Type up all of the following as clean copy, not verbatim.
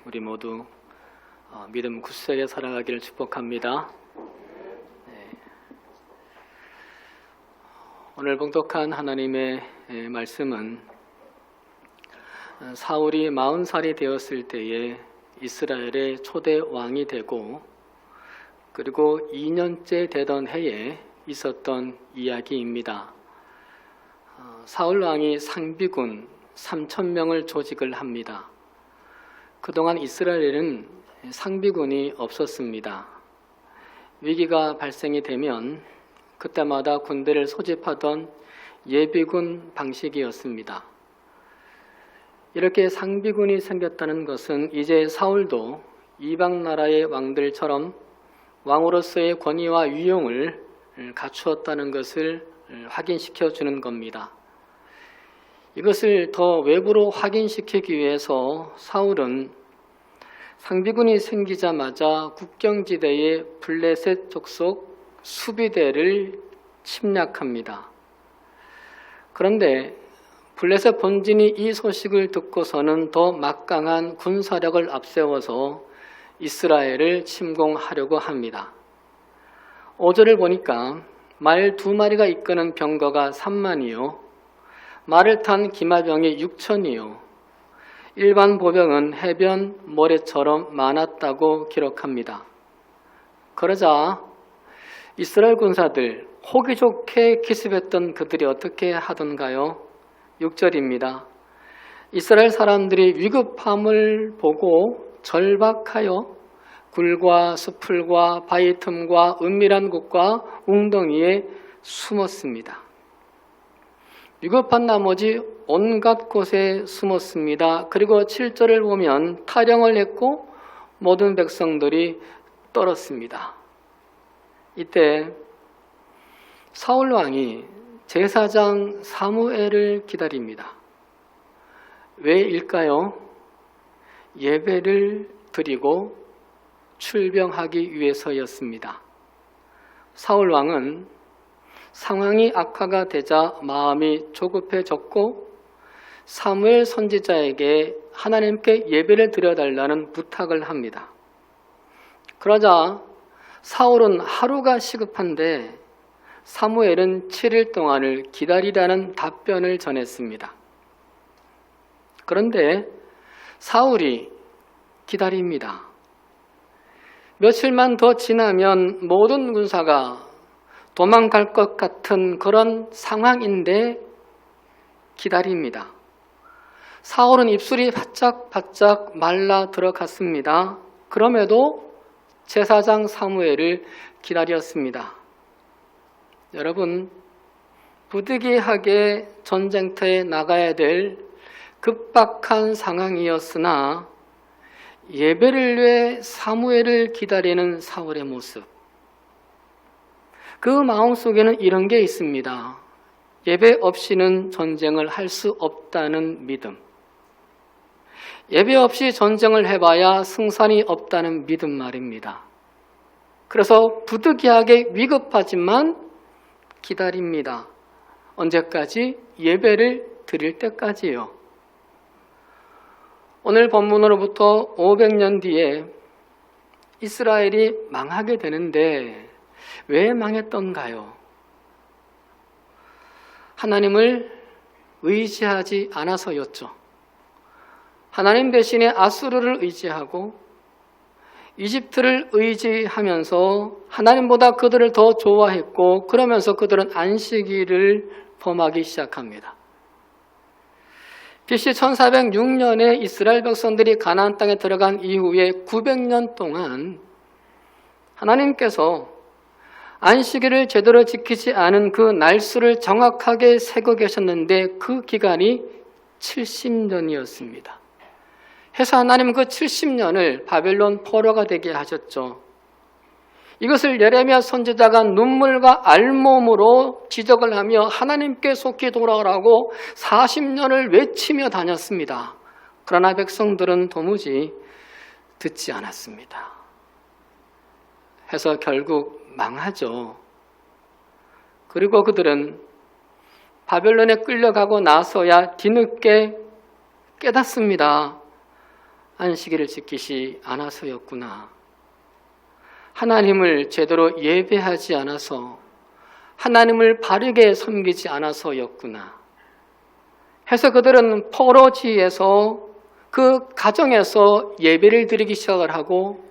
우리 모두 믿음 굳세게 살아가기를 축복합니다. 오늘 봉독한 하나님의 말씀은 사울이 40살이 되었을 때에 이스라엘의 초대 왕이 되고 그리고 2년째 되던 해에 있었던 이야기입니다. 사울 왕이 상비군 3,000명을 조직을 합니다. 그동안 이스라엘에는 상비군이 없었습니다. 위기가 발생이 되면 그때마다 군대를 소집하던 예비군 방식이었습니다. 이렇게 상비군이 생겼다는 것은 이제 사울도 이방 나라의 왕들처럼 왕으로서의 권위와 위용을 갖추었다는 것을 확인시켜 주는 겁니다. 이것을 더 외부로 확인시키기 위해서 사울은 상비군이 생기자마자 국경지대의 블레셋 족속 수비대를 침략합니다. 그런데 블레셋 본진이 이 소식을 듣고서는 더 막강한 군사력을 앞세워서 이스라엘을 침공하려고 합니다. 5절을 보니까 말 2마리가 이끄는 병거가 3만이요 말을 탄 기마병이 6천이요 일반 보병은 해변 모래처럼 많았다고 기록합니다. 그러자 이스라엘 군사들 호기 좋게 기습했던 그들이 어떻게 하던가요? 6절입니다. 이스라엘 사람들이 위급함을 보고 절박하여 굴과 수풀과 바위 틈과 은밀한 곳과 웅덩이에 숨었습니다. 위급한 나머지 온갖 곳에 숨었습니다. 그리고 7절을 보면 타령을 했고 모든 백성들이 떨었습니다. 이때 사울 왕이 제사장 사무엘을 기다립니다. 왜일까요? 예배를 드리고 출병하기 위해서였습니다. 사울 왕은 상황이 악화가 되자 마음이 조급해졌고 사무엘 선지자에게 하나님께 예배를 드려달라는 부탁을 합니다. 그러자 사울은 하루가 시급한데 사무엘은 7일 동안을 기다리라는 답변을 전했습니다. 그런데 사울이 기다립니다. 며칠만 더 지나면 모든 군사가 도망갈 것 같은 그런 상황인데 기다립니다. 사울은 입술이 바짝바짝 말라 들어갔습니다. 그럼에도 제사장 사무엘을 기다렸습니다. 여러분, 부득이하게 전쟁터에 나가야 될 급박한 상황이었으나 예배를 위해 사무엘을 기다리는 사울의 모습, 그 마음속에는 이런 게 있습니다. 예배 없이는 전쟁을 할 수 없다는 믿음, 예배 없이 전쟁을 해봐야 승산이 없다는 믿음 말입니다. 그래서 부득이하게 위급하지만 기다립니다. 언제까지? 예배를 드릴 때까지요. 오늘 본문으로부터 500년 뒤에 이스라엘이 망하게 되는데 왜 망했던가요? 하나님을 의지하지 않아서였죠. 하나님 대신에 아수르를 의지하고 이집트를 의지하면서 하나님보다 그들을 더 좋아했고 그러면서 그들은 안식일을 범하기 시작합니다. BC 1406년에 이스라엘 백성들이 가나안 땅에 들어간 이후에 900년 동안 하나님께서 안식일을 제대로 지키지 않은 그 날수를 정확하게 세고 계셨는데 그 기간이 70년이었습니다. 해서 하나님은 그 70년을 바벨론 포로가 되게 하셨죠. 이것을 예레미야 선지자가 눈물과 알몸으로 지적을 하며 하나님께 속히 돌아오라고 40년을 외치며 다녔습니다. 그러나 백성들은 도무지 듣지 않았습니다. 해서 결국 망하죠. 그리고 그들은 바벨론에 끌려가고 나서야 뒤늦게 깨닫습니다. 안식일을 지키지 않아서였구나. 하나님을 제대로 예배하지 않아서, 하나님을 바르게 섬기지 않아서였구나 해서 그들은 포로지에서 그 가정에서 예배를 드리기 시작을 하고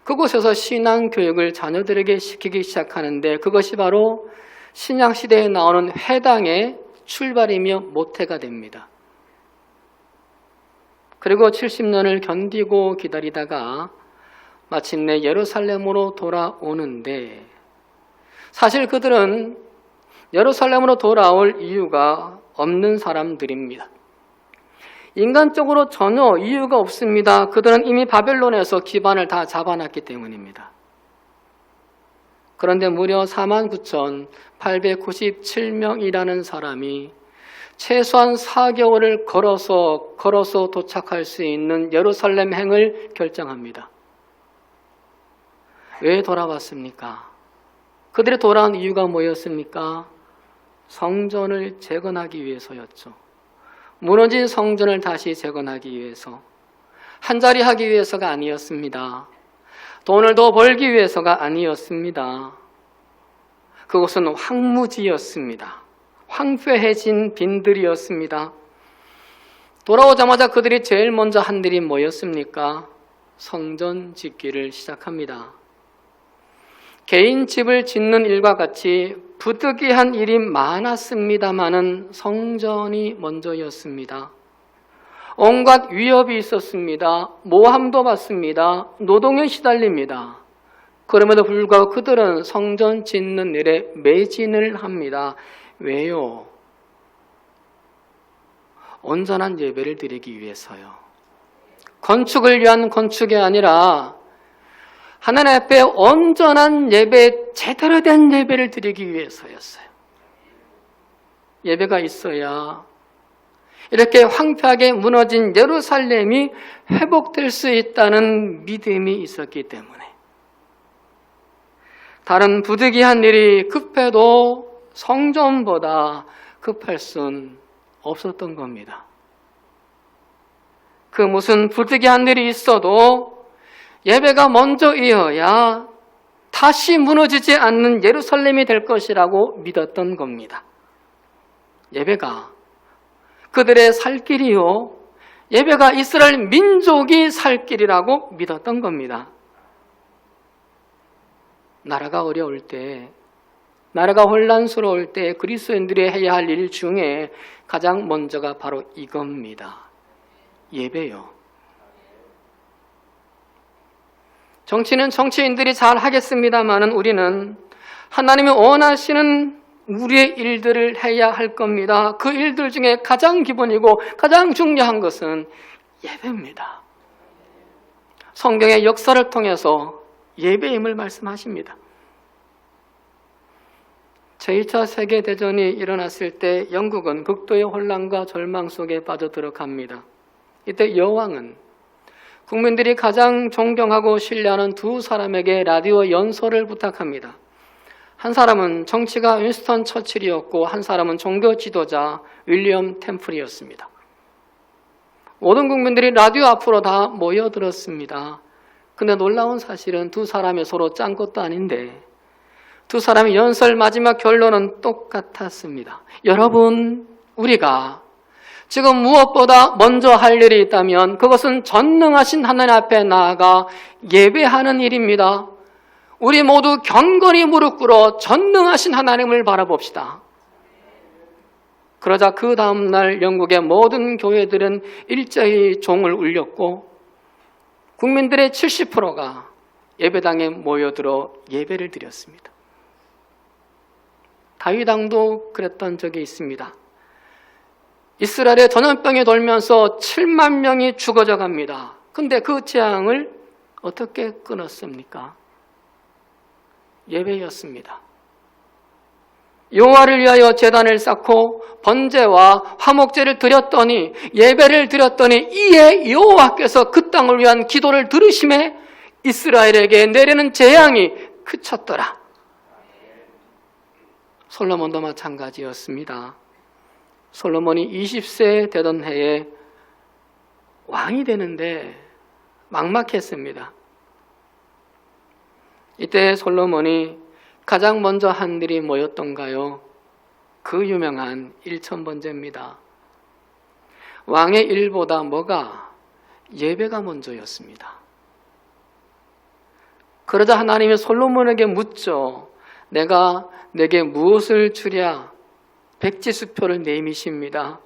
그곳에서 신앙교육을 자녀들에게 시키기 시작하는데, 그것이 바로 신약시대에 나오는 회당의 출발이며 모태가 됩니다. 그리고 70년을 견디고 기다리다가 마침내 예루살렘으로 돌아오는데, 사실 그들은 예루살렘으로 돌아올 이유가 없는 사람들입니다. 인간적으로 전혀 이유가 없습니다. 그들은 이미 바벨론에서 기반을 다 잡아놨기 때문입니다. 그런데 무려 49,897명이라는 사람이 최소한 4개월을 걸어서 도착할 수 있는 예루살렘 행을 결정합니다. 왜 돌아왔습니까? 그들이 돌아온 이유가 뭐였습니까? 성전을 재건하기 위해서였죠. 무너진 성전을 다시 재건하기 위해서, 한자리 하기 위해서가 아니었습니다. 돈을 더 벌기 위해서가 아니었습니다. 그곳은 황무지였습니다. 황폐해진 빈들이었습니다. 돌아오자마자 그들이 제일 먼저 한 일이 뭐였습니까? 성전 짓기를 시작합니다. 개인 집을 짓는 일과 같이 부득이한 일이 많았습니다마는 성전이 먼저였습니다. 온갖 위협이 있었습니다. 모함도 받습니다. 노동에 시달립니다. 그럼에도 불구하고 그들은 성전 짓는 일에 매진을 합니다. 왜요? 온전한 예배를 드리기 위해서요. 건축을 위한 건축이 아니라 하나님 앞에 온전한 예배, 제대로 된 예배를 드리기 위해서였어요. 예배가 있어야 이렇게 황폐하게 무너진 예루살렘이 회복될 수 있다는 믿음이 있었기 때문에, 다른 부득이한 일이 급해도 성전보다 급할 순 없었던 겁니다. 그 무슨 부득이한 일이 있어도 예배가 먼저 이어야 다시 무너지지 않는 예루살렘이 될 것이라고 믿었던 겁니다. 예배가 그들의 살 길이요, 예배가 이스라엘 민족이 살 길이라고 믿었던 겁니다. 나라가 어려울 때, 나라가 혼란스러울 때 그리스도인들이 해야 할 일 중에 가장 먼저가 바로 이겁니다. 예배요. 정치는 정치인들이 잘 하겠습니다마는 우리는 하나님이 원하시는 우리의 일들을 해야 할 겁니다. 그 일들 중에 가장 기본이고 가장 중요한 것은 예배입니다. 성경의 역사를 통해서 예배임을 말씀하십니다. 제2차 세계대전이 일어났을 때 영국은 극도의 혼란과 절망 속에 빠져들어갑니다. 이때 여왕은 국민들이 가장 존경하고 신뢰하는 두 사람에게 라디오 연설을 부탁합니다. 한 사람은 정치가 윈스턴 처칠이었고 한 사람은 종교 지도자 윌리엄 템플이었습니다. 모든 국민들이 라디오 앞으로 다 모여들었습니다. 근데 놀라운 사실은 두 사람이 서로 짠 것도 아닌데 두 사람의 연설 마지막 결론은 똑같았습니다. 여러분, 우리가 지금 무엇보다 먼저 할 일이 있다면 그것은 전능하신 하나님 앞에 나아가 예배하는 일입니다. 우리 모두 경건히 무릎 꿇어 전능하신 하나님을 바라봅시다. 그러자 그 다음날 영국의 모든 교회들은 일제히 종을 울렸고 국민들의 70%가 예배당에 모여들어 예배를 드렸습니다. 다윗 왕도 그랬던 적이 있습니다. 이스라엘에 전염병이 돌면서 7만 명이 죽어져 갑니다. 근데 그 재앙을 어떻게 끊었습니까? 예배였습니다. 여호와를 위하여 제단을 쌓고 번제와 화목제를 드렸더니, 예배를 드렸더니 이에 여호와께서 그 땅을 위한 기도를 들으심에 이스라엘에게 내리는 재앙이 그쳤더라. 솔로몬도 마찬가지였습니다. 솔로몬이 20세 되던 해에 왕이 되는데 막막했습니다. 이때 솔로몬이 가장 먼저 한 일이 뭐였던가요? 그 유명한 1000번제입니다. 왕의 일보다 뭐가? 예배가 먼저였습니다. 그러자 하나님이 솔로몬에게 묻죠. 내가 내게 무엇을 주랴? 백지수표를 내미십니다.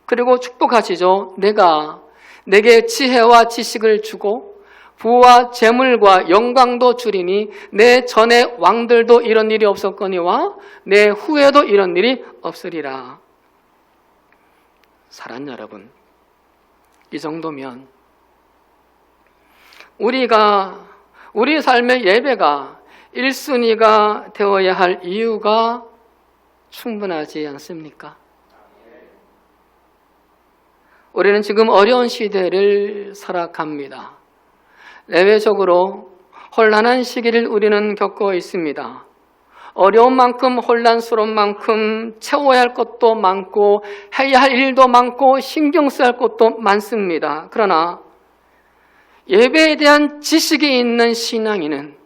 그리고 축복하시죠. 내가 내게 지혜와 지식을 주고 부와 재물과 영광도 주리니 내 전에 왕들도 이런 일이 없었거니와 내 후에도 이런 일이 없으리라. 사랑하는 여러분, 이 정도면 우리 삶의 예배가 1순위가 되어야 할 이유가 충분하지 않습니까? 우리는 지금 어려운 시대를 살아갑니다. 내외적으로 혼란한 시기를 우리는 겪고 있습니다. 어려운 만큼 혼란스러운 만큼 채워야 할 것도 많고 해야 할 일도 많고 신경 써야 할 것도 많습니다. 그러나 예배에 대한 지식이 있는 신앙인은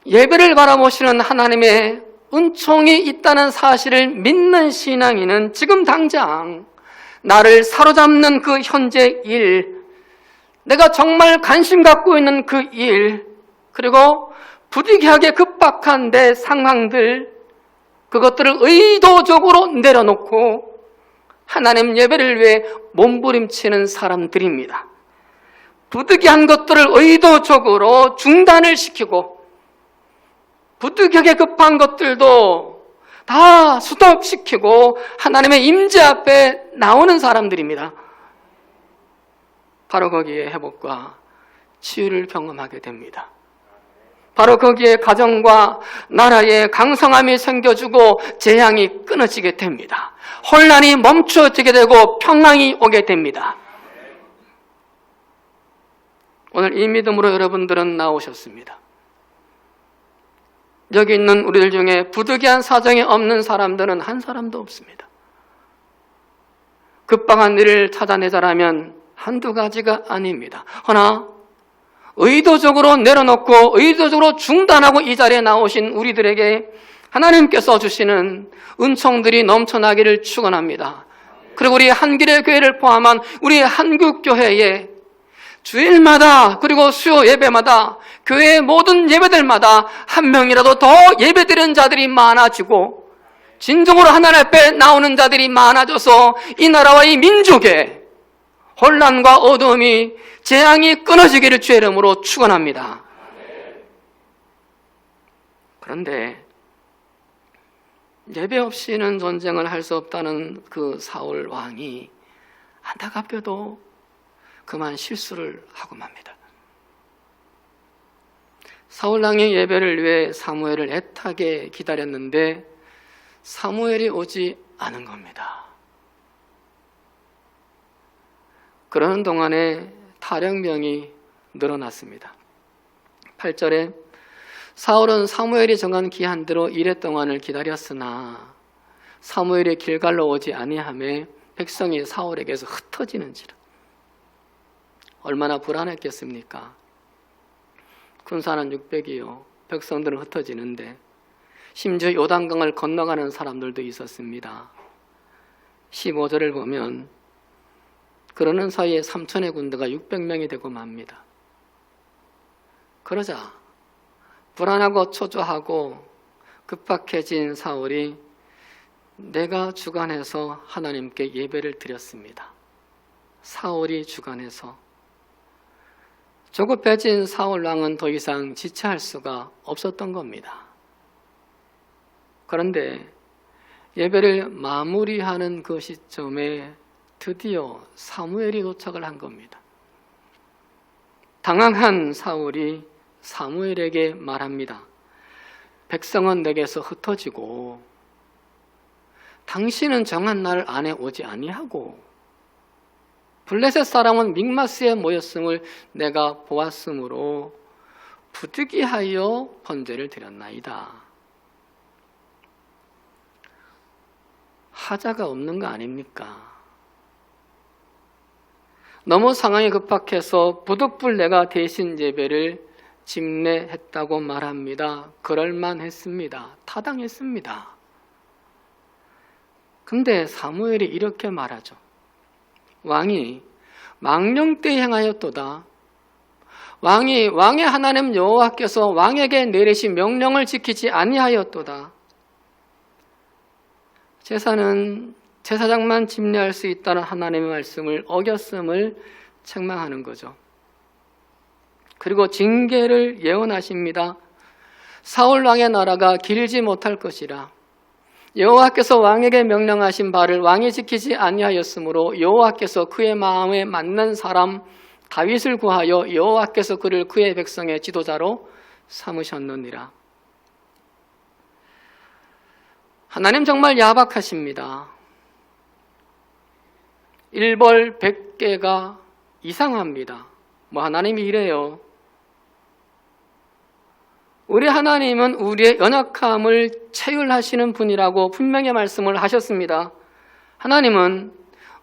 예배를 바라보시는 하나님의 은총이 있다는 사실을 믿는 신앙인은 지금 당장 나를 사로잡는 그 현재 일, 내가 정말 관심 갖고 있는 그 일, 그리고 부득이하게 급박한 내 상황들, 그것들을 의도적으로 내려놓고 하나님 예배를 위해 몸부림치는 사람들입니다. 부득이한 것들을 의도적으로 중단을 시키고 부득이하게 급한 것들도 다 스톱시키고 하나님의 임재 앞에 나오는 사람들입니다. 바로 거기에 회복과 치유를 경험하게 됩니다. 바로 거기에 가정과 나라의 강성함이 생겨주고 재앙이 끊어지게 됩니다. 혼란이 멈춰지게 되고 평강이 오게 됩니다. 오늘 이 믿음으로 여러분들은 나오셨습니다. 여기 있는 우리들 중에 부득이한 사정이 없는 사람들은 한 사람도 없습니다. 급박한 일을 찾아내자라면 한두 가지가 아닙니다. 허나 의도적으로 내려놓고 의도적으로 중단하고 이 자리에 나오신 우리들에게 하나님께서 주시는 은총들이 넘쳐나기를 축원합니다. 그리고 우리 한길의 교회를 포함한 우리 한국교회에 주일마다 그리고 수요 예배마다 교회의 모든 예배들마다 한 명이라도 더 예배드리는 자들이 많아지고 진정으로 하나님 앞에 나오는 자들이 많아져서 이 나라와 이 민족의 혼란과 어두움이 재앙이 끊어지기를 주의 이름으로 축원합니다. 그런데 예배 없이는 전쟁을 할 수 없다는 그 사울 왕이 안타깝게도 그만 실수를 하고 맙니다. 사울 왕의 예배를 위해 사무엘을 애타게 기다렸는데 사무엘이 오지 않은 겁니다. 그러는 동안에 탈영병이 늘어났습니다. 8절에 사울은 사무엘이 정한 기한대로 이레 동안을 기다렸으나 사무엘이 길갈로 오지 아니하매 백성이 사울에게서 흩어지는지라. 얼마나 불안했겠습니까? 군사는 600이요. 백성들은 흩어지는데 심지어 요단강을 건너가는 사람들도 있었습니다. 15절을 보면 그러는 사이에 3천의 군대가 600명이 되고 맙니다. 그러자 불안하고 초조하고 급박해진 사울이 내가 주관해서 하나님께 예배를 드렸습니다. 사울이 주관해서. 조급해진 사울 왕은 더 이상 지체할 수가 없었던 겁니다. 그런데 예배를 마무리하는 그 시점에 드디어 사무엘이 도착을 한 겁니다. 당황한 사울이 사무엘에게 말합니다. 백성은 내게서 흩어지고 당신은 정한 날 안에 오지 아니하고 블레셋 사람은 믹마스에 모였음을 내가 보았으므로 부득이하여 번제를 드렸나이다. 하자가 없는 거 아닙니까? 너무 상황이 급박해서 부득불내가 대신 예배를 집례했다고 말합니다. 그럴만했습니다. 타당했습니다. 근데 사무엘이 이렇게 말하죠. 왕이 망령되이 행하였도다. 왕의 하나님 여호와께서 왕에게 내리신 명령을 지키지 아니하였도다. 제사는 제사장만 집례할 수 있다는 하나님의 말씀을 어겼음을 책망하는 거죠. 그리고 징계를 예언하십니다. 사울 왕의 나라가 길지 못할 것이라. 여호와께서 왕에게 명령하신 바를 왕이 지키지 아니하였으므로 여호와께서 그의 마음에 맞는 사람 다윗을 구하여 여호와께서 그를 그의 백성의 지도자로 삼으셨느니라. 하나님 정말 야박하십니다. 일벌 100개가 이상합니다. 하나님이 이래요. 우리 하나님은 우리의 연약함을 체휼하시는 분이라고 분명히 말씀을 하셨습니다. 하나님은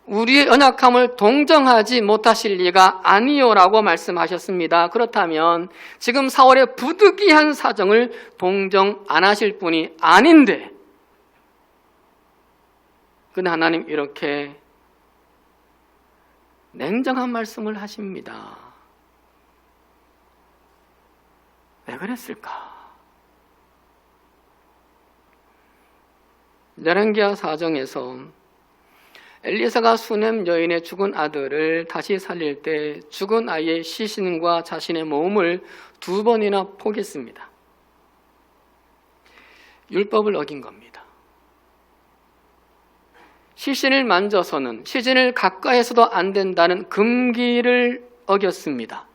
우리의 연약함을 동정하지 못하실 리가 아니요라고 말씀하셨습니다. 그렇다면 지금 사울의 부득이한 사정을 동정 안 하실 분이 아닌데, 근데 하나님 이렇게 냉정한 말씀을 하십니다. 왜 그랬을까? 열왕기하 4장에서 엘리사가 수넴 여인의 죽은 아들을 다시 살릴 때 죽은 아이의 시신과 자신의 몸을 2번이나 포기했습니다. 율법을 어긴 겁니다. 시신을 만져서는, 시신을 가까이에서도 안 된다는 금기를 어겼습니다.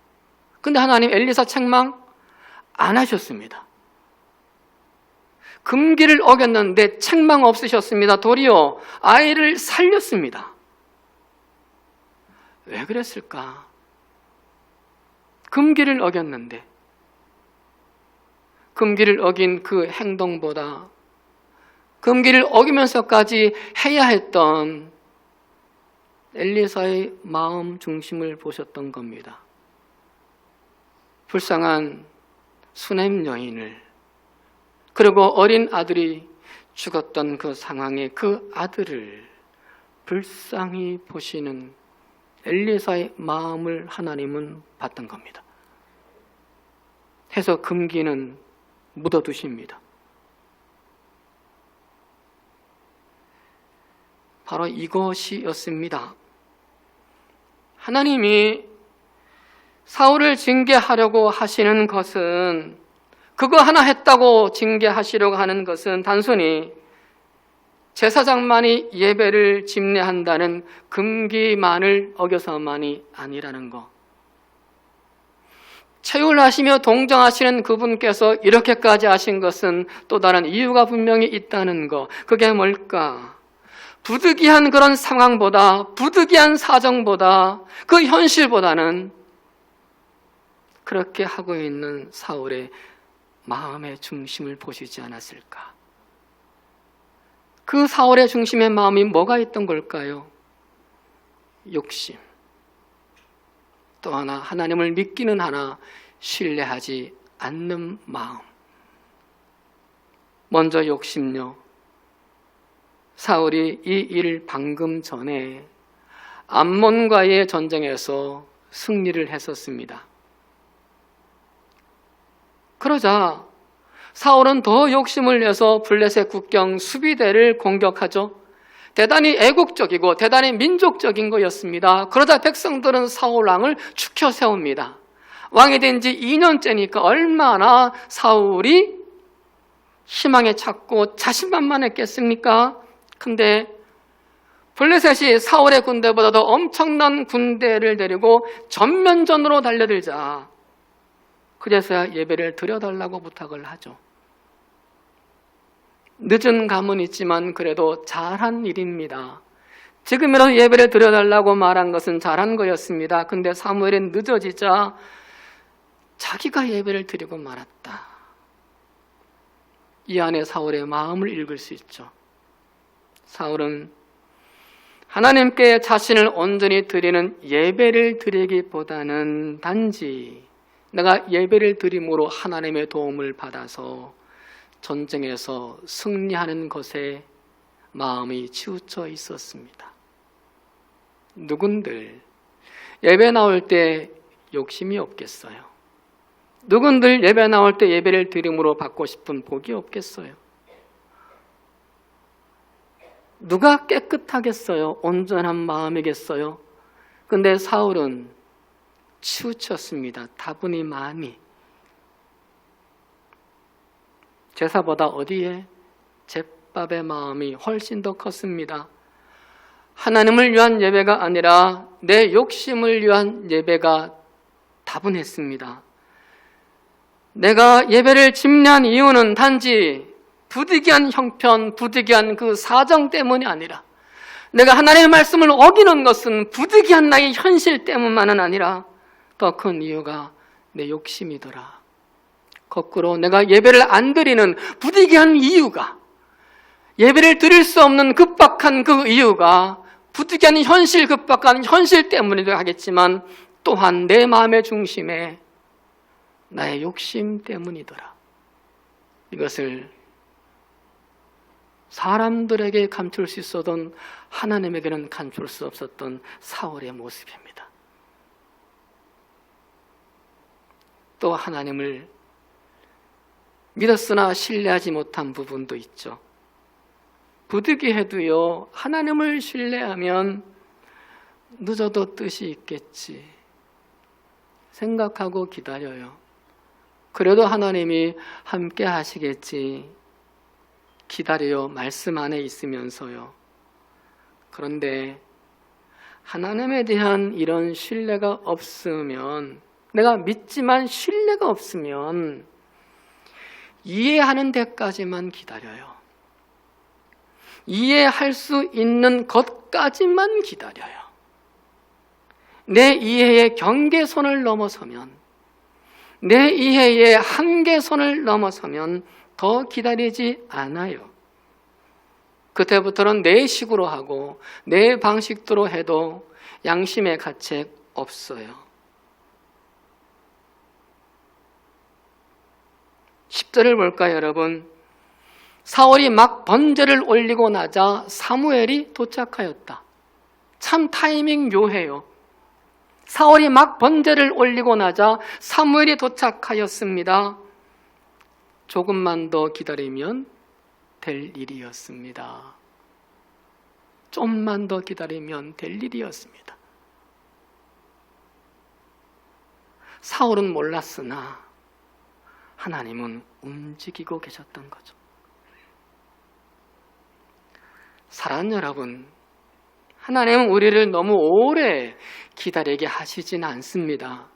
근데 하나님 엘리사 책망 안 하셨습니다. 금기를 어겼는데 책망 없으셨습니다. 도리어 아이를 살렸습니다. 왜 그랬을까? 금기를 어겼는데, 금기를 어긴 그 행동보다 금기를 어기면서까지 해야 했던 엘리사의 마음 중심을 보셨던 겁니다. 불쌍한 수넴 여인을, 그리고 어린 아들이 죽었던 그 상황에 그 아들을 불쌍히 보시는 엘리사의 마음을 하나님은 봤던 겁니다. 해서 금기는 묻어두십니다. 바로 이것이었습니다. 하나님이 사울을 징계하려고 하시는 것은, 그거 하나 했다고 징계하시려고 하는 것은 단순히 제사장만이 예배를 집례한다는 금기만을 어겨서만이 아니라는 것. 체휼하시며 동정하시는 그분께서 이렇게까지 하신 것은 또 다른 이유가 분명히 있다는 것. 그게 뭘까? 부득이한 그런 상황보다, 부득이한 사정보다, 그 현실보다는 그렇게 하고 있는 사울의 마음의 중심을 보시지 않았을까? 그 사울의 중심의 마음이 뭐가 있던 걸까요? 욕심. 또 하나, 하나님을 믿기는 하나 신뢰하지 않는 마음. 먼저 욕심요. 사울이 이 일 방금 전에 암몬과의 전쟁에서 승리를 했었습니다. 그러자 사울은 더 욕심을 내서 블레셋 국경 수비대를 공격하죠. 대단히 애국적이고 대단히 민족적인 거였습니다. 그러다 백성들은 사울 왕을 추켜 세웁니다. 왕이 된 지 2년째니까 얼마나 사울이 희망에 찼고 자신만만했겠습니까? 근데 블레셋이 사울의 군대보다도 엄청난 군대를 데리고 전면전으로 달려들자 그제서야 예배를 드려달라고 부탁을 하죠. 늦은 감은 있지만 그래도 잘한 일입니다. 지금이라도 예배를 드려달라고 말한 것은 잘한 거였습니다. 근데 사무엘은 늦어지자 자기가 예배를 드리고 말았다. 이 안에 사울의 마음을 읽을 수 있죠. 사울은 하나님께 자신을 온전히 드리는 예배를 드리기보다는 단지 내가 예배를 드림으로 하나님의 도움을 받아서 전쟁에서 승리하는 것에 마음이 치우쳐 있었습니다. 누군들 예배 나올 때 욕심이 없겠어요? 누군들 예배 나올 때 예배를 드림으로 받고 싶은 복이 없겠어요? 누가 깨끗하겠어요? 온전한 마음이겠어요? 근데 사울은 치우쳤습니다. 다분히 많이. 제사보다 어디에? 제밥의 마음이 훨씬 더 컸습니다. 하나님을 위한 예배가 아니라 내 욕심을 위한 예배가 다분했습니다. 내가 예배를 집례한 이유는 단지 부득이한 형편, 부득이한 그 사정 때문이 아니라 내가 하나님의 말씀을 어기는 것은 부득이한 나의 현실 때문만은 아니라 더 큰 이유가 내 욕심이더라. 거꾸로 내가 예배를 안 드리는 부득이한 이유가, 예배를 드릴 수 없는 급박한 그 이유가 부득이한 현실, 급박한 현실 때문이기도 하겠지만 또한 내 마음의 중심에 나의 욕심 때문이더라. 이것을 사람들에게 감출 수 있었던 하나님에게는 감출 수 없었던 사울의 모습입니다. 또 하나님을 믿었으나 신뢰하지 못한 부분도 있죠. 부득이해도요, 하나님을 신뢰하면 늦어도 뜻이 있겠지 생각하고 기다려요. 그래도 하나님이 함께 하시겠지 기다려요. 말씀 안에 있으면서요. 그런데 하나님에 대한 이런 신뢰가 없으면, 내가 믿지만 신뢰가 없으면 이해하는 데까지만 기다려요. 이해할 수 있는 것까지만 기다려요. 내 이해의 경계선을 넘어서면, 내 이해의 한계선을 넘어서면 더 기다리지 않아요. 그때부터는 내 식으로 하고 내 방식대로 해도 양심의 가책 없어요. 10절을 볼까요, 여러분? 사울이 막 번제를 올리고 나자 사무엘이 도착하였다. 참 타이밍 묘해요. 사울이 막 번제를 올리고 나자 사무엘이 도착하였습니다. 조금만 더 기다리면 될 일이었습니다. 좀만 더 기다리면 될 일이었습니다. 사울은 몰랐으나 하나님은 움직이고 계셨던 거죠. 사랑하는 여러분, 하나님은 우리를 너무 오래 기다리게 하시진 않습니다.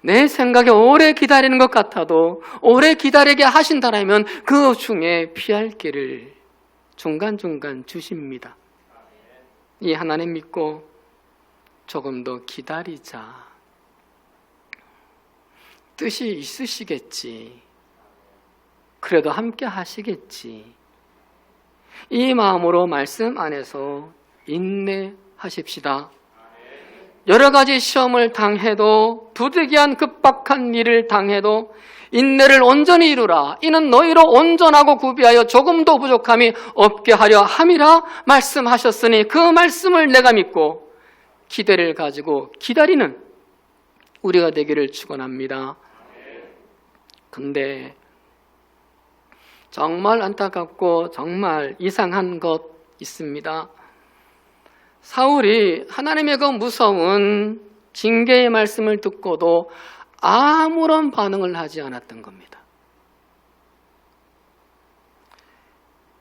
내 생각에 오래 기다리는 것 같아도 오래 기다리게 하신다면 그 중에 피할 길을 중간중간 주십니다. 이 하나님 믿고 조금 더 기다리자. 뜻이 있으시겠지. 그래도 함께 하시겠지. 이 마음으로 말씀 안에서 인내하십시다. 여러 가지 시험을 당해도, 부득이한 급박한 일을 당해도 인내를 온전히 이루라. 이는 너희로 온전하고 구비하여 조금도 부족함이 없게 하려 함이라 말씀하셨으니 그 말씀을 내가 믿고 기대를 가지고 기다리는 우리가 되기를 축원합니다. 근데 정말 안타깝고 정말 이상한 것 있습니다. 사울이 하나님의 그 무서운 징계의 말씀을 듣고도 아무런 반응을 하지 않았던 겁니다.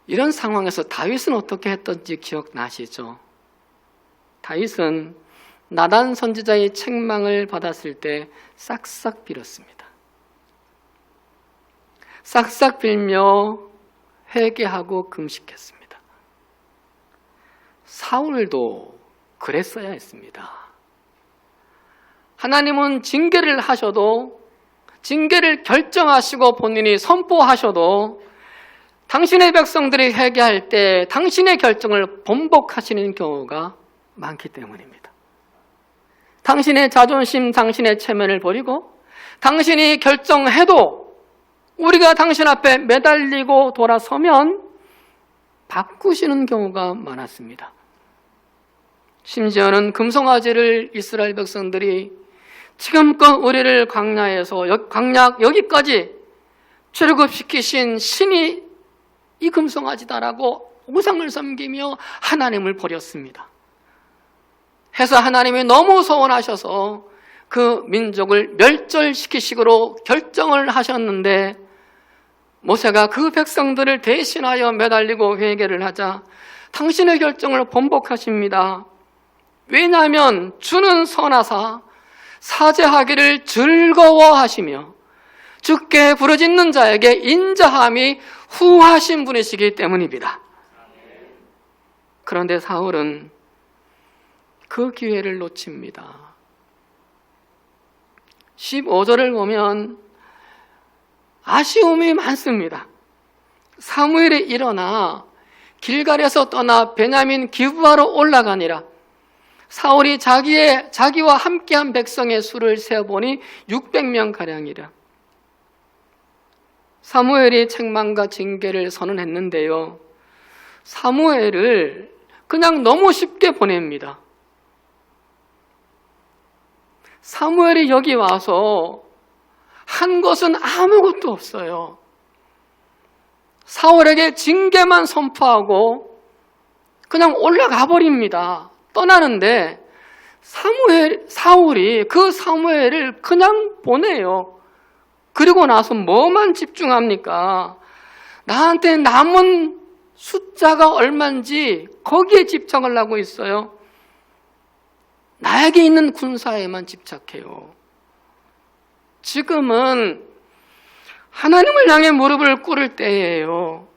이런 상황에서 다윗은 어떻게 했던지 기억나시죠? 다윗은 나단 선지자의 책망을 받았을 때 싹싹 빌었습니다. 싹싹 빌며 회개하고 금식했습니다. 사울도 그랬어야 했습니다. 하나님은 징계를 하셔도, 징계를 결정하시고 본인이 선포하셔도 당신의 백성들이 회개할 때 당신의 결정을 번복하시는 경우가 많기 때문입니다. 당신의 자존심, 당신의 체면을 버리고 당신이 결정해도 우리가 당신 앞에 매달리고 돌아서면 바꾸시는 경우가 많았습니다. 심지어는 금송아지를 이스라엘 백성들이 지금껏 우리를 광야에서 광야 여기까지 출애굽시키신 신이 이 금송아지다라고 우상을 섬기며 하나님을 버렸습니다. 해서 하나님이 너무 서운하셔서 그 민족을 멸절시키시기로 결정을 하셨는데 모세가 그 백성들을 대신하여 매달리고 회개를 하자 당신의 결정을 번복하십니다. 왜냐하면 주는 선하사 사죄하기를 즐거워하시며 주께 부르짖는 자에게 인자함이 후하신 분이시기 때문입니다. 그런데 사울은 그 기회를 놓칩니다. 15절을 보면 아쉬움이 많습니다. 사무엘이 일어나 길갈에서 떠나 베냐민 기브아로 올라가니라. 사울이 자기와 함께한 백성의 수를 세어보니 600명가량이라. 사무엘이 책망과 징계를 선언했는데요, 사무엘을 그냥 너무 쉽게 보냅니다. 사무엘이 여기 와서 한 것은 아무것도 없어요. 사울에게 징계만 선포하고 그냥 올라가 버립니다. 떠나는데 사울이 그 사무엘을 그냥 보내요. 그리고 나서 뭐만 집중합니까? 나한테 남은 숫자가 얼마인지 거기에 집착을 하고 있어요. 나에게 있는 군사에만 집착해요. 지금은 하나님을 향해 무릎을 꿇을 때예요.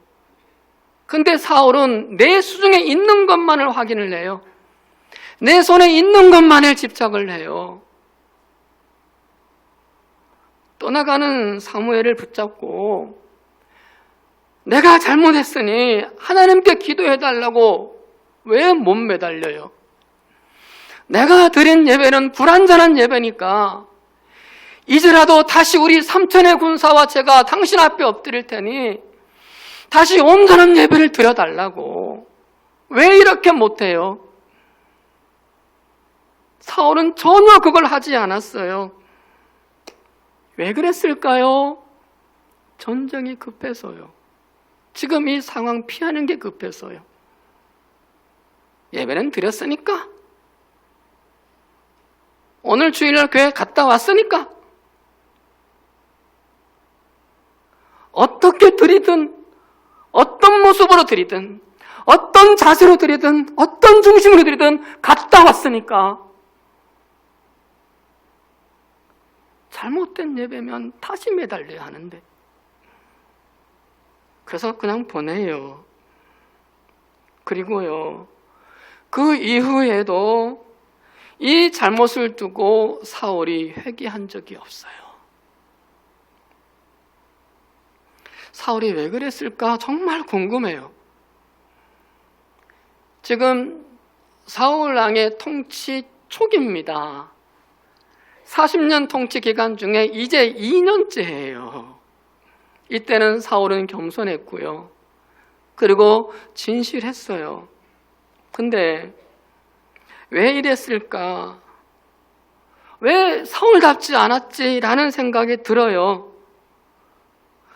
근데 사울은 내 수중에 있는 것만을 확인을 해요. 내 손에 있는 것만에 집착을 해요. 떠나가는 사무엘을 붙잡고 내가 잘못했으니 하나님께 기도해달라고 왜 못 매달려요? 내가 드린 예배는 불완전한 예배니까 이제라도 다시 우리 삼천의 군사와 제가 당신 앞에 엎드릴 테니 다시 온전한 예배를 드려달라고. 왜 이렇게 못해요? 사울은 전혀 그걸 하지 않았어요. 왜 그랬을까요? 전쟁이 급해서요. 지금 이 상황 피하는 게 급해서요. 예배는 드렸으니까, 오늘 주일날 교회 갔다 왔으니까, 어떻게 드리든, 어떤 모습으로 드리든, 어떤 자세로 드리든, 어떤 중심으로 드리든 갔다 왔으니까. 잘못된 예배면 다시 매달려야 하는데, 그래서 그냥 보내요. 그리고요, 그 이후에도 이 잘못을 두고 사울이 회개한 적이 없어요. 사울이 왜 그랬을까 정말 궁금해요. 지금 사울 왕의 통치 초기입니다. 40년 통치 기간 중에 이제 2년째예요. 이때는 사울은 겸손했고요. 그리고 진실했어요. 근데 왜 이랬을까? 왜 사울답지 않았지라는 생각이 들어요.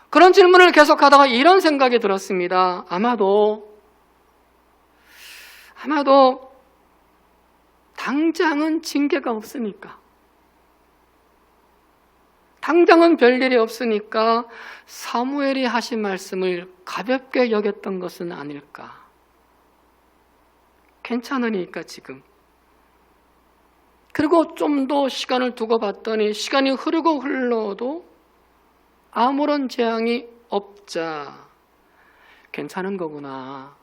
그런 질문을 계속하다가 이런 생각이 들었습니다. 아마도 당장은 징계가 없으니까, 당장은 별일이 없으니까 사무엘이 하신 말씀을 가볍게 여겼던 것은 아닐까. 괜찮으니까 지금. 그리고 좀 더 시간을 두고 봤더니 시간이 흐르고 흘러도 아무런 재앙이 없자 괜찮은 거구나,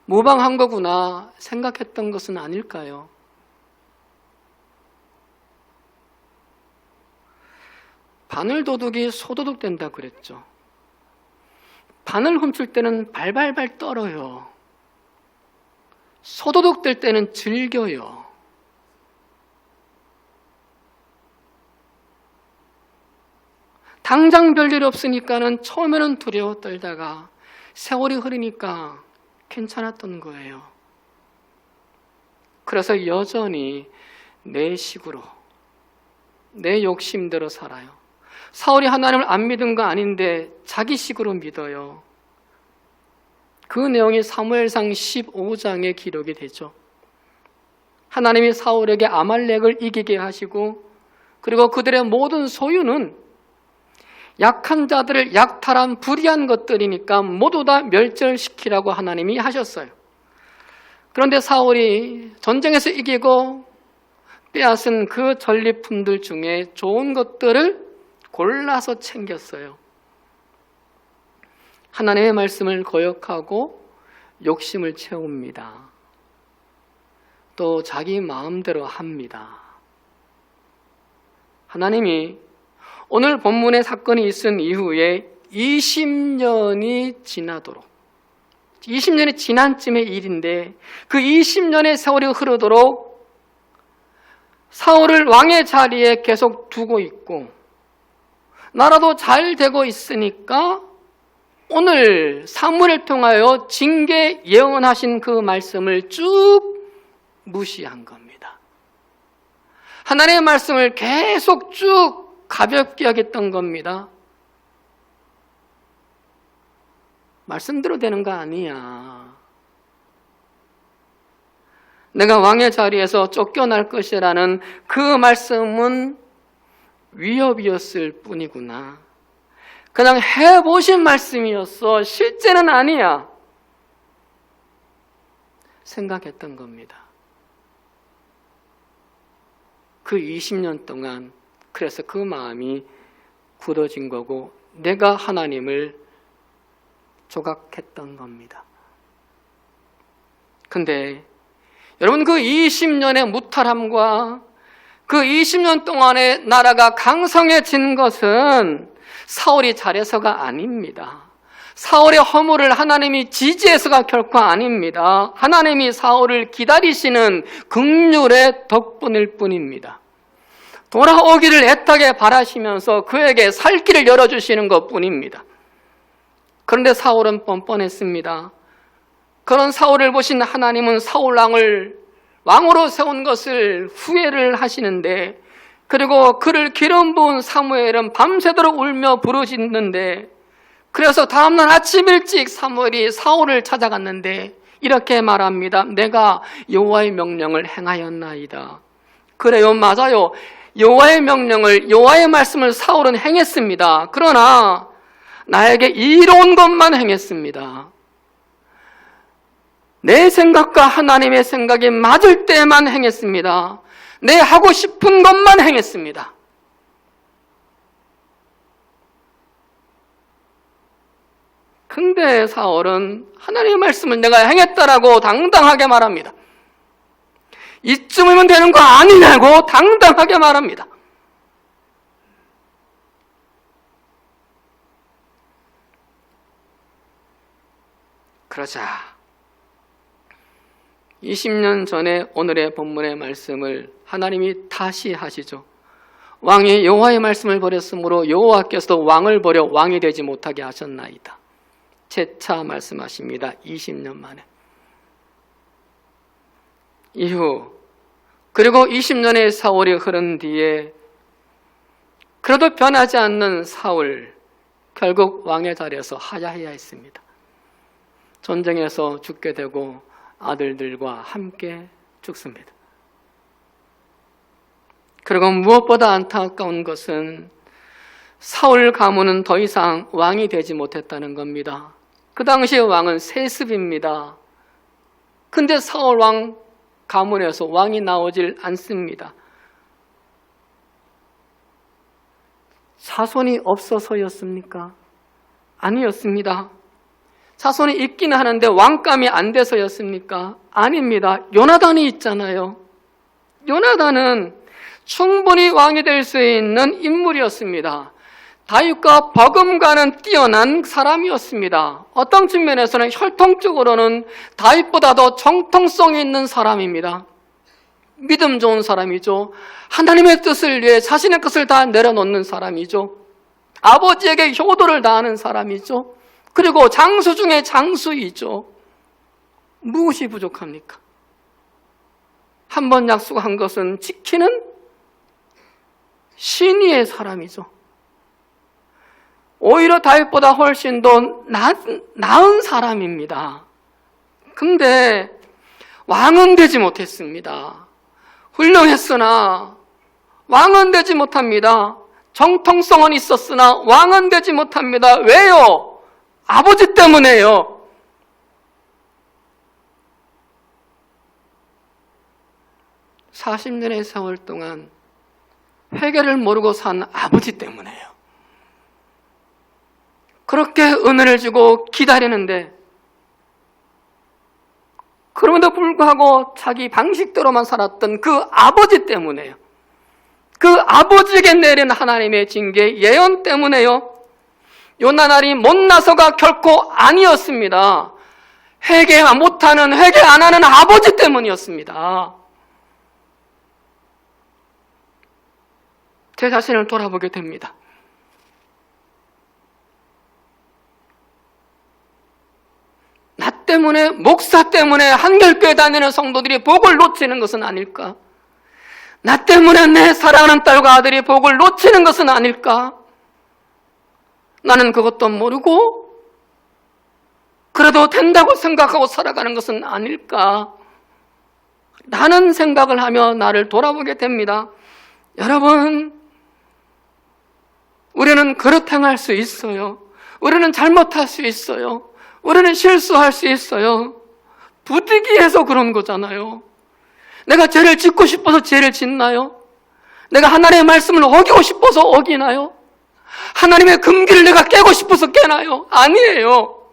무방한 거구나 생각했던 것은 아닐까요? 바늘 도둑이 소도둑 된다 그랬죠. 바늘 훔칠 때는 발발발 떨어요. 소도둑 될 때는 즐겨요. 당장 별일 없으니까는 처음에는 두려워 떨다가 세월이 흐르니까 괜찮았던 거예요. 그래서 여전히 내 식으로, 내 욕심대로 살아요. 사울이 하나님을 안 믿은 거 아닌데 자기 식으로 믿어요. 그 내용이 사무엘상 15장에 기록이 되죠. 하나님이 사울에게 아말렉을 이기게 하시고, 그리고 그들의 모든 소유는 약한 자들을 약탈한 불의한 것들이니까 모두 다 멸절시키라고 하나님이 하셨어요. 그런데 사울이 전쟁에서 이기고 빼앗은 그 전리품들 중에 좋은 것들을 골라서 챙겼어요. 하나님의 말씀을 거역하고 욕심을 채웁니다. 또 자기 마음대로 합니다. 하나님이 오늘 본문의 사건이 있은 이후에 20년이 지나도록, 20년이 지난 쯤의 일인데 그 20년의 세월이 흐르도록 사울을 왕의 자리에 계속 두고 있고 나라도 잘 되고 있으니까 오늘 사무엘을 통하여 징계 예언하신 그 말씀을 쭉 무시한 겁니다. 하나님의 말씀을 계속 쭉 가볍게 여겼던 겁니다. 말씀대로 되는 거 아니야. 내가 왕의 자리에서 쫓겨날 것이라는 그 말씀은 위협이었을 뿐이구나. 그냥 해보신 말씀이었어. 실제는 아니야. 생각했던 겁니다. 그 20년 동안 그래서 그 마음이 굳어진 거고 내가 하나님을 조각했던 겁니다. 근데 여러분 그 20년의 무탈함과 그 20년 동안에 나라가 강성해진 것은 사울이 잘해서가 아닙니다. 사울의 허물을 하나님이 지지해서가 결코 아닙니다. 하나님이 사울을 기다리시는 긍휼의 덕분일 뿐입니다. 돌아오기를 애타게 바라시면서 그에게 살 길을 열어주시는 것뿐입니다. 그런데 사울은 뻔뻔했습니다. 그런 사울을 보신 하나님은 사울 왕을 왕으로 세운 것을 후회를 하시는데, 그리고 그를 기름 부은 사무엘은 밤새도록 울며 부르짖는데, 그래서 다음날 아침 일찍 사무엘이 사울을 찾아갔는데 이렇게 말합니다. 내가 여호와의 명령을 행하였나이다. 그래요, 맞아요. 여호와의 명령을, 여호와의 말씀을 사울은 행했습니다. 그러나 나에게 이로운 것만 행했습니다. 내 생각과 하나님의 생각이 맞을 때만 행했습니다. 내 하고 싶은 것만 행했습니다. 근데 사울은 하나님의 말씀을 내가 행했다라고 당당하게 말합니다. 이쯤이면 되는 거 아니냐고 당당하게 말합니다. 그러자 20년 전에 오늘의 본문의 말씀을 하나님이 다시 하시죠. 왕이 여호와의 말씀을 버렸으므로 여호와께서도 왕을 버려 왕이 되지 못하게 하셨나이다. 재차 말씀하십니다. 20년 만에. 그리고 20년의 세월이 흐른 뒤에 그래도 변하지 않는 사울, 결국 왕의 자리에서 하야해야 했습니다. 전쟁에서 죽게 되고 아들들과 함께 죽습니다. 그리고 무엇보다 안타까운 것은 사울 가문은 더 이상 왕이 되지 못했다는 겁니다. 그 당시의 왕은 세습입니다. 근데 사울 왕 가문에서 왕이 나오질 않습니다. 자손이 없어서였습니까? 아니었습니다. 자손이 있긴 하는데 왕감이 안 돼서였습니까? 아닙니다. 요나단이 있잖아요. 요나단은 충분히 왕이 될 수 있는 인물이었습니다. 다윗과 버금가는 뛰어난 사람이었습니다. 어떤 측면에서는 혈통적으로는 다윗보다 더 정통성이 있는 사람입니다. 믿음 좋은 사람이죠. 하나님의 뜻을 위해 자신의 것을 다 내려놓는 사람이죠. 아버지에게 효도를 다하는 사람이죠. 그리고 장수 중에 장수이죠. 무엇이 부족합니까? 한 번 약속한 것은 지키는 신의의 사람이죠. 오히려 다윗보다 훨씬 더 나은 사람입니다. 근데 왕은 되지 못했습니다. 훌륭했으나 왕은 되지 못합니다. 정통성은 있었으나 왕은 되지 못합니다. 왜요? 아버지 때문에요. (40년의) 세월 동안 회개를 모르고 산 아버지 때문에요. 그렇게 은혜를 주고 기다리는데 그럼에도 불구하고 자기 방식대로만 살았던 그 아버지 때문에요. 그 아버지에게 내린 하나님의 징계 예언 때문에요. 요나단이 못나서가 결코 아니었습니다. 회개 못하는, 회개 안 하는 아버지 때문이었습니다. 제 자신을 돌아보게 됩니다. 나 때문에, 목사 때문에 한결교회 다니는 성도들이 복을 놓치는 것은 아닐까? 나 때문에 내 사랑하는 딸과 아들이 복을 놓치는 것은 아닐까? 나는 그것도 모르고 그래도 된다고 생각하고 살아가는 것은 아닐까? 라는 생각을 하며 나를 돌아보게 됩니다. 여러분, 우리는 그릇 행할 수 있어요. 우리는 잘못할 수 있어요. 우리는 실수할 수 있어요. 부득이해서 그런 거잖아요. 내가 죄를 짓고 싶어서 죄를 짓나요? 내가 하나님의 말씀을 어기고 싶어서 어기나요? 하나님의 금기를 내가 깨고 싶어서 깨나요? 아니에요.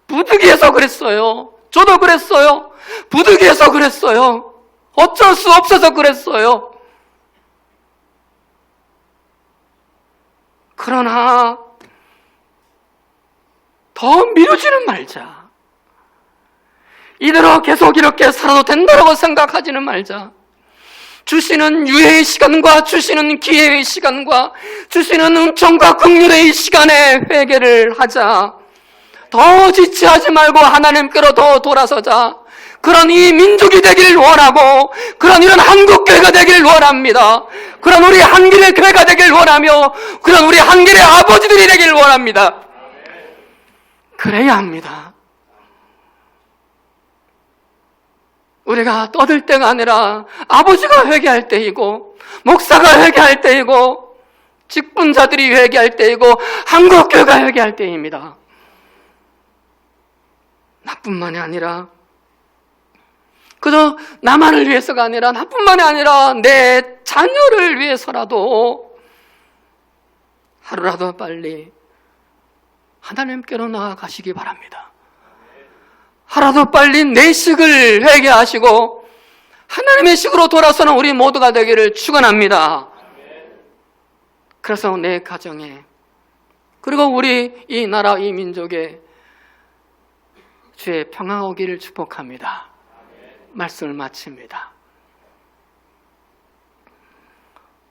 부득이해서 그랬어요. 저도 그랬어요. 부득이해서 그랬어요. 어쩔 수 없어서 그랬어요. 그러나 더 미루지는 말자. 이대로 계속 이렇게 살아도 된다고 생각하지는 말자. 주시는 유예의 시간과 주시는 기회의 시간과 주시는 은총과 긍휼의 시간에 회개를 하자. 더 지체하지 말고 하나님께로 더 돌아서자. 그런 이 민족이 되기를 원하고 그런 이런 한국교회가 되기를 원합니다. 그런 우리 한길의 교회가 되기를 원하며 그런 우리 한길의 아버지들이 되기를 원합니다. 그래야 합니다. 우리가 떠들 때가 아니라 아버지가 회개할 때이고 목사가 회개할 때이고 직분자들이 회개할 때이고 한국교회가 회개할 때입니다. 나뿐만이 아니라 그저 나만을 위해서가 아니라 나뿐만이 아니라 내 자녀를 위해서라도 하루라도 빨리 하나님께로 나아가시기 바랍니다. 하루라도 빨리 내 식을 회개하시고 하나님의 식으로 돌아서는 우리 모두가 되기를 축원합니다. 그래서 내 가정에 그리고 우리 이 나라 이 민족에 주의 평화가 오기를 축복합니다. 말씀을 마칩니다.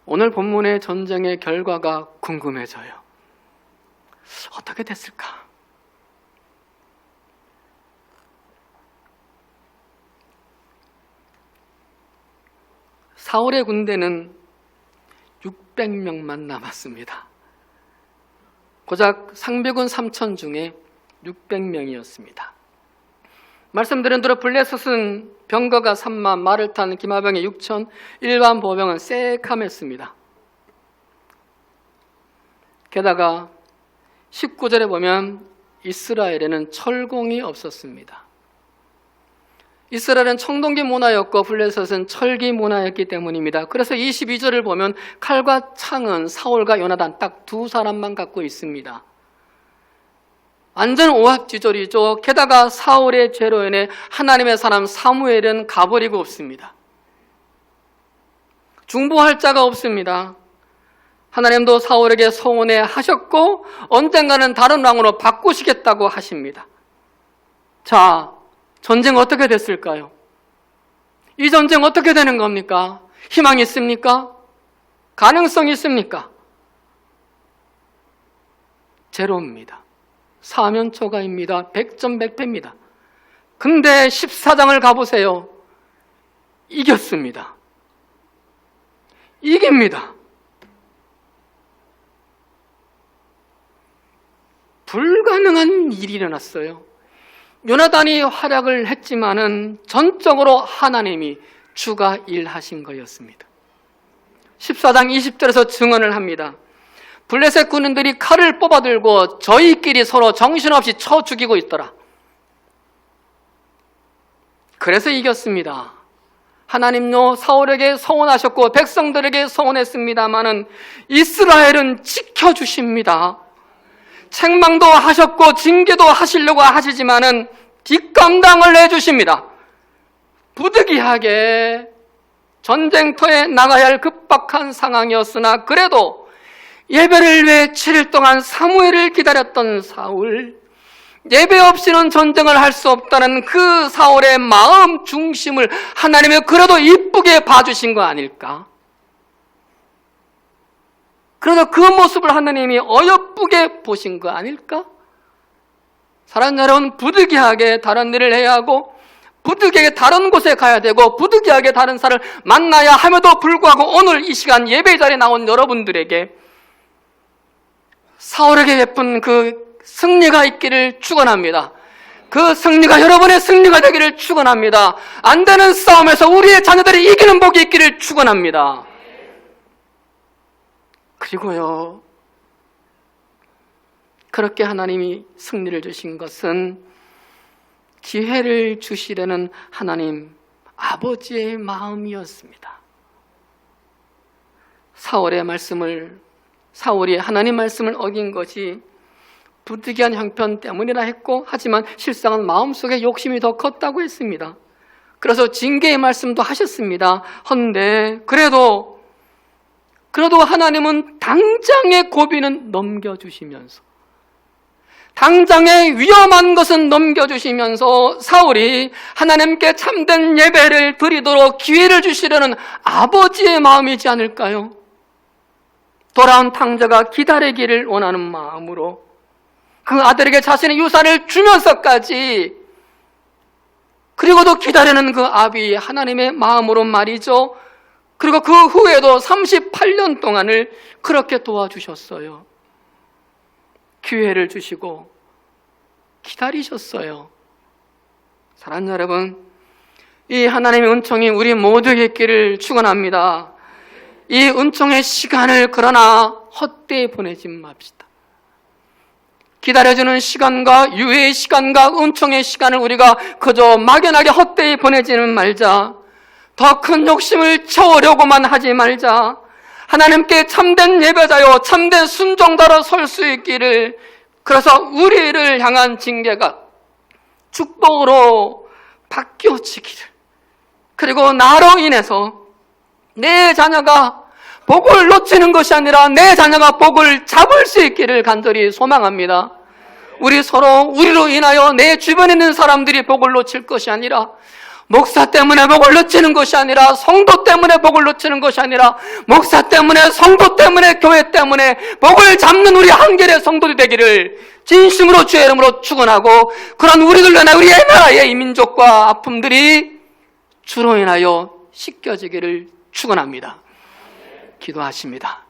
오늘 본문의 전쟁의 결과가 궁금해져요. 어떻게 됐을까? 사울의 군대는 600명만 남았습니다. 고작 상비군 3천 중에 600명이었습니다. 말씀드린 대로 블레셋은 병거가 3만, 말을 탄 기마병이 6천, 일반 보병은 새카맸습니다. 게다가 19절에 보면 이스라엘에는 철공이 없었습니다. 이스라엘은 청동기 문화였고 블레셋은 철기 문화였기 때문입니다. 그래서 22절을 보면 칼과 창은 사울과 요나단 딱 두 사람만 갖고 있습니다. 완전 오합지졸이죠. 게다가 사울의 죄로 인해 하나님의 사람 사무엘은 가버리고 없습니다. 중보할 자가 없습니다. 하나님도 사울에게 서원해 하셨고 언젠가는 다른 왕으로 바꾸시겠다고 하십니다. 자, 전쟁 어떻게 됐을까요? 이 전쟁 어떻게 되는 겁니까? 희망이 있습니까? 가능성이 있습니까? 제로입니다. 사면초가입니다. 백전백패입니다. 근데 14장을 가보세요. 이겼습니다. 이깁니다. 불가능한 일이 일어났어요. 요나단이 활약을 했지만은 전적으로 하나님이 주가 일하신 거였습니다. 14장 20절에서 증언을 합니다. 블레셋 군인들이 칼을 뽑아들고 저희끼리 서로 정신없이 쳐 죽이고 있더라. 그래서 이겼습니다. 하나님도 사울에게 서원하셨고 백성들에게 서원했습니다마는 이스라엘은 지켜주십니다. 책망도 하셨고 징계도 하시려고 하시지만은 뒷감당을 해주십니다. 부득이하게 전쟁터에 나가야 할 급박한 상황이었으나 그래도 예배를 위해 7일 동안 사무엘을 기다렸던 사울, 예배 없이는 전쟁을 할 수 없다는 그 사울의 마음 중심을 하나님이 그래도 이쁘게 봐주신 거 아닐까? 그래서 그 모습을 하나님이 어여쁘게 보신 거 아닐까? 사랑하는 여러분, 부득이하게 다른 일을 해야 하고 부득이하게 다른 곳에 가야 되고 부득이하게 다른 사람을 만나야 함에도 불구하고 오늘 이 시간 예배 자리에 나온 여러분들에게 사울에게 베푼 그 승리가 있기를 축원합니다. 그 승리가 여러분의 승리가 되기를 축원합니다. 안 되는 싸움에서 우리의 자녀들이 이기는 복이 있기를 축원합니다. 그리고요, 그렇게 하나님이 승리를 주신 것은 기회를 주시려는 하나님 아버지의 마음이었습니다. 사울이 하나님 말씀을 어긴 것이 부득이한 형편 때문이라 했고, 하지만 실상은 마음속에 욕심이 더 컸다고 했습니다. 그래서 징계의 말씀도 하셨습니다. 헌데 그래도 하나님은 당장의 고비는 넘겨주시면서, 당장의 위험한 것은 넘겨주시면서 사울이 하나님께 참된 예배를 드리도록 기회를 주시려는 아버지의 마음이지 않을까요? 돌아온 탕자가 기다리기를 원하는 마음으로 그 아들에게 자신의 유산을 주면서까지, 그리고도 기다리는 그 아비 하나님의 마음으로 말이죠. 그리고 그 후에도 38년 동안을 그렇게 도와주셨어요. 기회를 주시고 기다리셨어요. 사랑하는 여러분, 이 하나님의 은총이 우리 모두에게 있기를 축원합니다. 이 은총의 시간을 그러나 헛되이 보내지 맙시다. 기다려주는 시간과 유예의 시간과 은총의 시간을 우리가 그저 막연하게 헛되이 보내지는 말자. 더 큰 욕심을 채우려고만 하지 말자. 하나님께 참된 예배자요 참된 순종자로 설 수 있기를, 그래서 우리를 향한 징계가 축복으로 바뀌어지기를, 그리고 나로 인해서 내 자녀가 복을 놓치는 것이 아니라 내 자녀가 복을 잡을 수 있기를 간절히 소망합니다. 우리 서로 우리로 인하여 내 주변에 있는 사람들이 복을 놓칠 것이 아니라, 목사 때문에 복을 놓치는 것이 아니라, 성도 때문에 복을 놓치는 것이 아니라, 목사 때문에, 성도 때문에, 교회 때문에 복을 잡는 우리 한결의 성도들이 되기를 진심으로 주의 이름으로 축원하고, 그런 우리들로 인하여 우리의 나라의 이 민족과 아픔들이 주로 인하여 씻겨지기를 축원합니다. 기도하십니다.